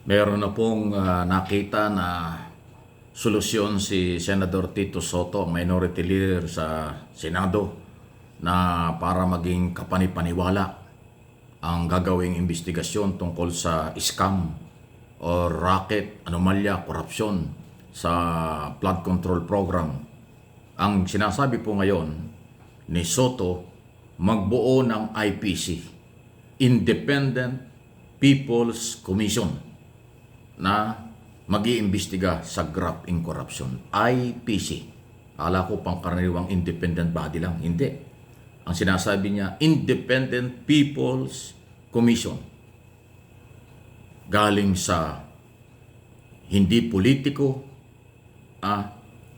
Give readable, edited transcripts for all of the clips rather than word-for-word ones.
Meron na pong nakita na solusyon si Senador Tito Soto, ang minority leader sa Senado, na para maging kapanipaniwala ang gagawing investigasyon tungkol sa scam o racket, anomalya, korupsyon sa flood control program. Ang sinasabi po ngayon ni Soto, magbuo ng IPC, Independent People's Commission, na mag-iimbestiga sa graft in corruption. IPC. Akala ko pangkaraniwang independent body lang. Hindi. Ang sinasabi niya, Independent People's Commission. Galing sa hindi politiko,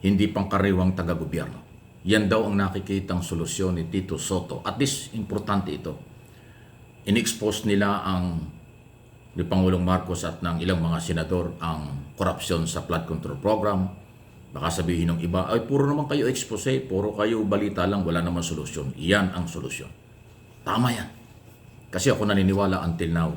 hindi pangkaraniwang taga-gobyerno. Yan daw ang nakikitang solusyon ni Tito Soto. At least, importante ito. In-expose nila ni Pangulong Marcos at ng ilang mga senador ang korupsyon sa flood control program. Baka sabihin ng iba, ay puro naman kayo expose, puro kayo balita lang, wala naman solusyon. Iyan ang solusyon. Tama yan. Kasi ako naniniwala until now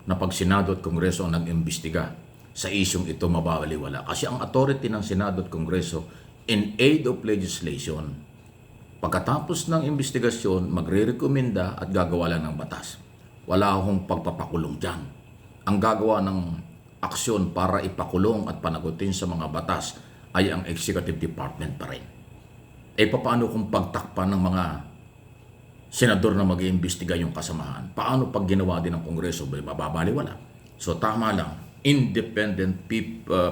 na pag Senado at Kongreso ang nag-imbestiga sa isyong ito, mababaliwala. Kasi ang authority ng Senado at Kongreso in aid of legislation, pagkatapos ng investigasyon, magre-rekomenda at gagawa lang ng batas. Wala akong pagpapakulong dyan. Ang gagawa ng aksyon para ipakulong at panagutin sa mga batas ay ang Executive Department pa rin. Paano kung pagtakpan ng mga senador na mag-iimbestiga yung kasamahan? Paano pag ginawa din ng Kongreso? Mababaliwala. So tama lang, Independent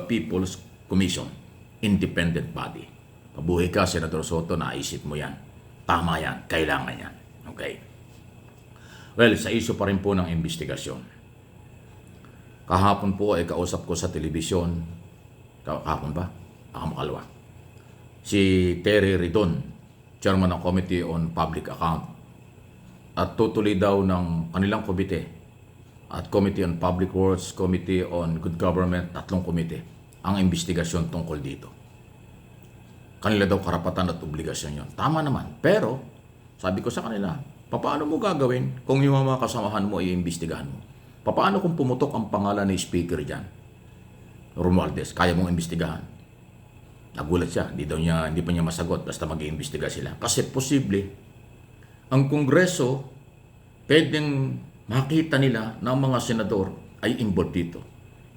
People's Commission, independent body. Mabuhay ka, Senador Soto, naisip mo yan. Tama yan, kailangan yan. Okay. Well, sa issue pa rin po ng investigasyon. Kahapon po ay kausap ko sa telebisyon, kahapon ba? Makalwa. Si Terry Ridon, Chairman ng Committee on Public Account. At tutuloy daw ng kanilang komite at Committee on Public Works, Committee on Good Government, tatlong komite, ang investigasyon tungkol dito. Kanila daw karapatan at obligasyon yon. Tama naman. Pero, sabi ko sa kanila, paano mo gagawin kung yung mga kasamahan mo ay iimbestigahan mo? Paano kung pumutok ang pangalan ni speaker dyan? Romualdez, kaya mong imbestigahan? Nagulat siya, hindi pa niya masagot basta mag-iimbestiga sila. Kasi posible, ang Kongreso, pwedeng makita nila na ang mga senador ay involved dito.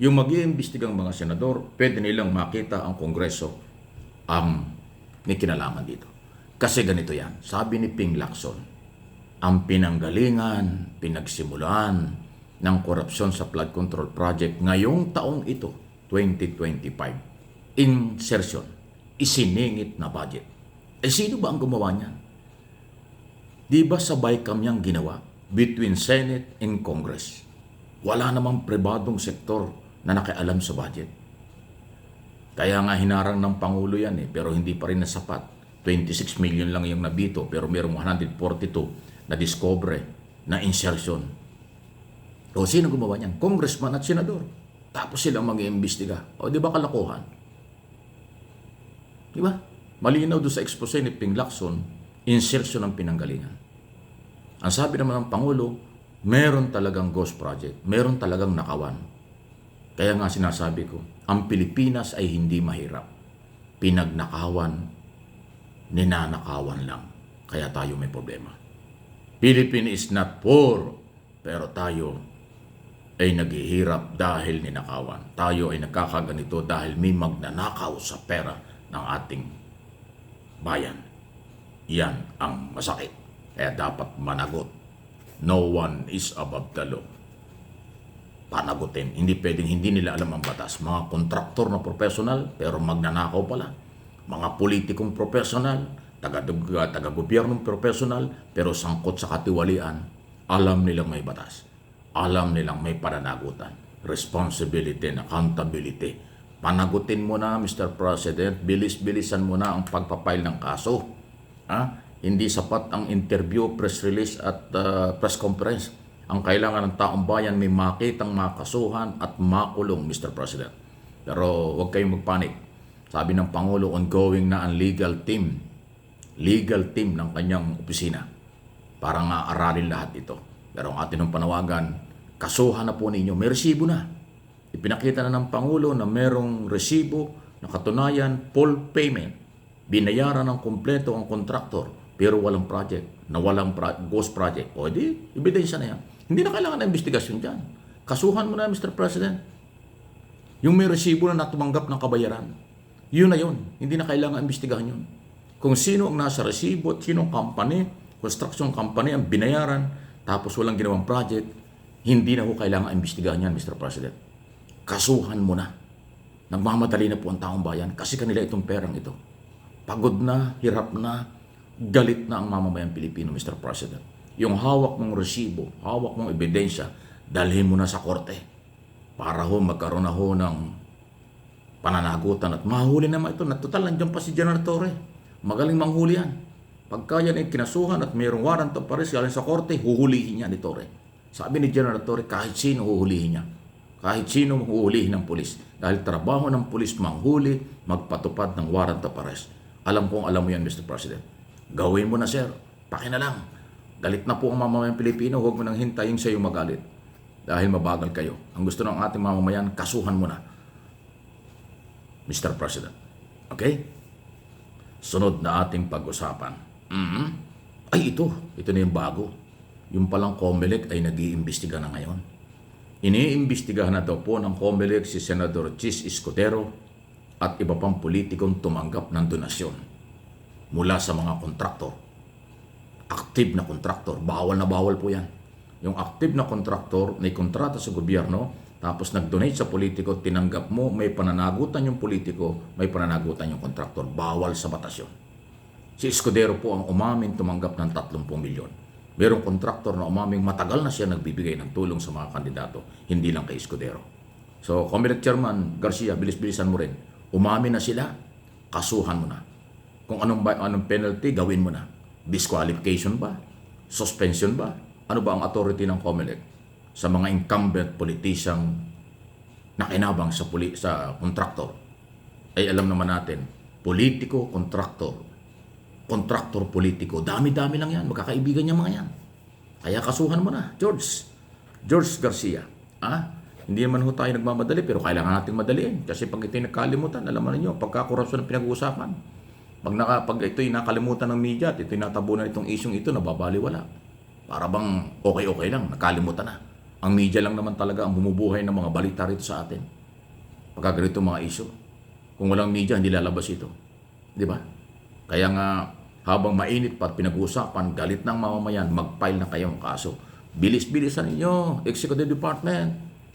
Yung mag-iimbestigang mga senador, pwede nilang makita ang Kongreso ang may kinalaman dito. Kasi ganito yan, sabi ni Ping Lacson, ang pinanggalingan, pinagsimulaan ng korupsyon sa flood control project ngayong taong ito, 2025. Insertion, isiningit na budget. Sino ba ang gumawa niyan? Di ba sabay kamyang ginawa between Senate and Congress? Wala namang pribadong sektor na nakialam sa budget. Kaya nga hinarang ng Pangulo yan pero hindi pa rin nasapat. 26 million lang yung nabito pero mayroong 142 na discover na insertion. O sino gumawa niyan? Congressman at senador. Tapos silang mag-iimbestiga. O di ba kalokohan? Di ba? Malinaw doon sa expose ni Ping Lacson, insertion ng pinanggalingan. Ang sabi naman ng Pangulo, meron talagang ghost project. Meron talagang nakawan. Kaya nga sinasabi ko, ang Pilipinas ay hindi mahirap. Pinagnakawan, ninanakawan lang. Kaya tayo may problema. Philippines is not poor, pero tayo ay naghihirap dahil ninakawan. Tayo ay nagkakaganito dahil may magnanakaw sa pera ng ating bayan. Yan ang masakit. Kaya dapat managot. No one is above the law. Panagutin. Hindi pwedeng hindi nila alam ang batas. Mga kontraktor na professional pero magnanakaw pala. Mga politikong professional, taga-gobyernong professional pero sangkot sa katiwalian. Alam nilang may batas. Alam nilang may pananagutan. Responsibility and accountability. Panagutin mo na, Mr. President. Bilis-bilisan mo na ang pagpapail ng kaso. Hindi sapat ang interview, press release at press conference. Ang kailangan ng taong bayan may makitang makasuhan at makulong, Mr. President. Pero huwag kayong magpanik. Sabi ng Pangulo, ongoing na ang legal team ng kanyang opisina para nga aralin lahat ito. Pero ang atin ng panawagan, kasuhan na po ninyo, may resibo na. Ipinakita na ng Pangulo na merong resibo na katunayan full payment. Binayaran ng kumpleto ang kontraktor pero walang project, na walang ghost project. O di, ebidensya na yan. Hindi na kailangan ng investigasyon dyan. Kasuhan mo na, Mr. President. Yung may resibo na natumanggap ng kabayaran, yun na yun. Hindi na kailangan investigahan yun. Kung sino ang nasa resibo at sino ang company, construction company ang binayaran, tapos walang ginawang project, hindi na ho kailangan investigahan yan, Mr. President. Kasuhan mo na. Nagmamadali na po ang taong bayan kasi kanila itong perang ito. Pagod na, hirap na, galit na ang mamamayang Pilipino, Mr. President. Yung hawak mong resibo, hawak mong ebidensya, dalhin mo na sa korte para ho magkaroon na ho ng pananagutan at mahuli naman ito. Total, nandiyan pa si General Torre. Magaling manghuli yan. Pagka yan ay kinasuhan at mayroong warrant of arrest galing sa korte, huhulihin niya ni Torre. Sabi ni General Torre, kahit sino huhulihin niya. Kahit sino huhulihin ng pulis. Dahil trabaho ng pulis manghuli, magpatupad ng warrant of arrest. Alam kong alam mo yan, Mr. President. Gawin mo na, sir. Paki na lang. Galit na po ang mamamayang Pilipino. Huwag mo nang hintayin sa iyo magalit. Dahil mabagal kayo. Ang gusto ng ating mamamayan, kasuhan mo na. Mr. President. Okay? Sunod na ating pag-usapan. Ay, ito. Ito na yung bago. Yung palang COMELEC ay nag-iimbestiga na ngayon. Iniimbestigahan na daw po ng COMELEC si Senador Chis Escudero at iba pang politikong tumanggap ng donasyon mula sa mga kontraktor. Active na kontraktor. Bawal na bawal po yan. Yung active na kontraktor, may kontrata sa gobyerno, tapos nag-donate sa politiko, tinanggap mo, may pananagutan yung politiko, may pananagutan yung kontraktor. Bawal sa batas yun. Si Escudero po ang umamin tumanggap ng 30 milyon. Merong kontraktor na umaming matagal na siya nagbibigay ng tulong sa mga kandidato, hindi lang kay Escudero. So, COMELEC Chairman Garcia, bilis-bilisan mo rin. Umamin na sila, kasuhan mo na. Kung anong penalty, gawin mo na. Disqualification ba? Suspension ba? Ano ba ang authority ng COMELEC sa mga incumbent politician nakinabang sa kontraktor? Ay alam naman natin, politiko, kontraktor, politiko, dami-dami lang yan. Magkakaibigan niya mga yan. Kaya kasuhan mo na, George Garcia. Hindi naman ho tayo nagmamadali, pero kailangan nating madaliin. Kasi pag ito'y nakalimutan, alam mo ninyo, pagkakorupsyon ang pinag-uusapan. Pag ito'y nakalimutan ng media at ito'y natabunan itong isyong ito, nababaliwala. Para bang okay lang, nakalimutan na. Ang media lang naman talaga ang bumubuhay ng mga balita rito sa atin. Pagka ganito mga isyo. Kung walang media, hindi lalabas ito. Di ba? Kaya nga, habang mainit pa at pinag-uusapan, galit ng mamamayan, mag-file na kayong kaso. Bilis-bilisan ninyo, Executive Department,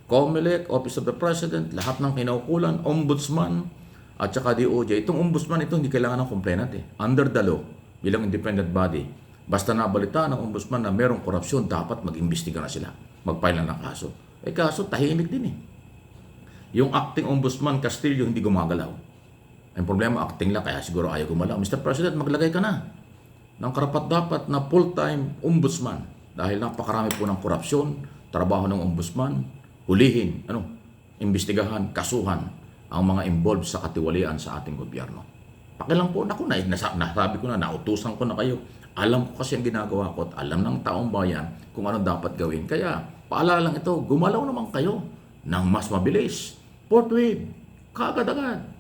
COMELEC, Office of the President, lahat ng kinaukulan, Ombudsman, at saka DOJ. Itong Ombudsman ito, hindi kailangan ng complainant Under the law, bilang independent body, basta nabalita ng Ombudsman na merong korupsyon, dapat mag-imbestiga na sila. Mag-file na ng kaso. Kaso, tahimik din Yung acting Ombudsman Castillo hindi gumagalaw. Ang problema, acting lang, kaya siguro ayaw gumalaw. Mr. President, maglagay ka na ng karapat-dapat na full-time ombudsman. Dahil napakarami po ng korupsyon, trabaho ng ombudsman, hulihin, imbestigahan, kasuhan ang mga involved sa katiwalian sa ating gobyerno. Pakilang po, nasabi ko na, nautusan ko na kayo. Alam ko kasi ang ginagawa ko at alam ng taong bayan kung ano dapat gawin. Kaya, paalala lang ito, gumalaw naman kayo ng mas mabilis. Forthwith, kaagad-agad.